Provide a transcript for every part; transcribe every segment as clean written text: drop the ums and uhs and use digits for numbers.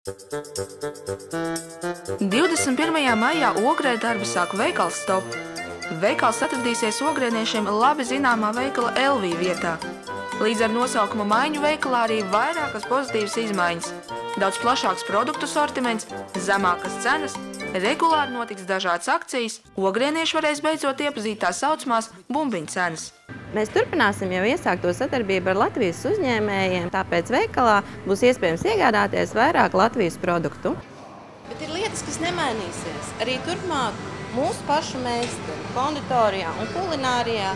21. maijā Ogrē darbu sāk veikals Top. Veikals atradīsies ogrēniešiem labi zināmā veikala Elvī vietā. Līdz ar nosaukuma maiņu veikalā arī vairākas pozitīvas izmaiņas. Daudz plašāks produktu sortiments, zemākas cenas, regulāri notiks dažādas akcijas, ogrēnieši varēs beidzot iepazīt tā saucamās bumbiņu cenas. Mēs turpināsim jau iesākto sadarbību ar Latvijas uzņēmējiem, tāpēc veikalā būs iespējams iegādāties vairāk Latvijas produktu. Bet ir lietas, kas nemainīsies. Arī turpmāk mūsu pašu meistari konditorijā un kulinārijā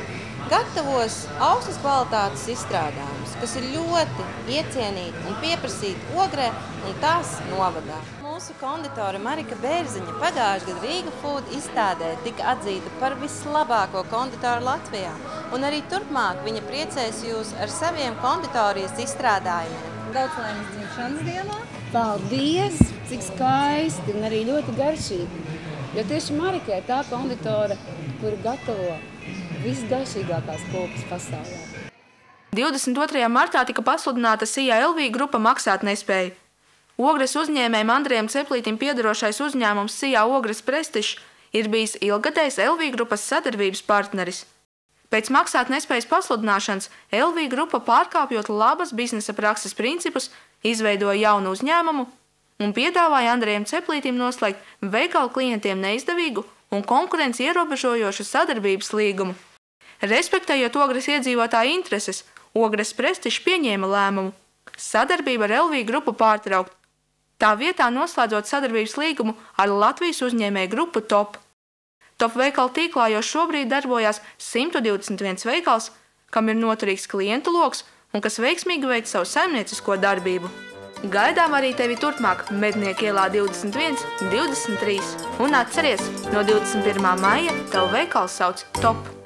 gatavos augstas kvalitātes izstrādājumus, kas ir ļoti iecienīti un pieprasīti Ogrē un tās novadā. Mūsu konditora Marika Bērziņa pagājušajā gadā Rīga Food izstādē tika atzīta par vislabāko konditoru Latvijā. Un arī turpmāk viņa priecēs jūs ar saviem konditorijas izstrādājumiem. Daudz laimes dzimšanas dienā. Paldies! Cik skaisti un arī ļoti garšīgi. Jo tieši Marika ir tā konditora, kura gatavo visgaršīgākās kūkas pasaulē. 22. martā tika pasludināta SIA Elvī grupa maksāt nespēja. Ogres uzņēmējam Andrejam Ceplītim piederošais uzņēmums SIA Ogres Prestižs ir bijis ilgadējs Elvī grupas sadarbības partneris. Pēc maksāt nespējas pasludināšanas Elvī grupa pārkāpjot labas biznesa prakses principus, izveidoja jaunu uzņēmumu un piedāvāja Andrejam Ceplītim noslēgt veikalu klientiem neizdevīgu un konkurenci ierobežojošu sadarbības līgumu. Respektējot Ogres iedzīvotāju intereses, Ogres Prestižs pieņēma lēmumu sadarbību ar Elvī grupu pārtraukt, tā vietā noslēdzot sadarbības līgumu ar Latvijas uzņēmēju grupu Top. Top veikalu tīklā jau šobrīd darbojās 121 veikals, kam ir noturīgs klientu loks un kas veiksmīgi veic savu saimniecisko darbību. Gaidām arī tevi turpmāk Mednieku ielā 21, 23 un atceries, no 21. maija tev veikals sauc Top.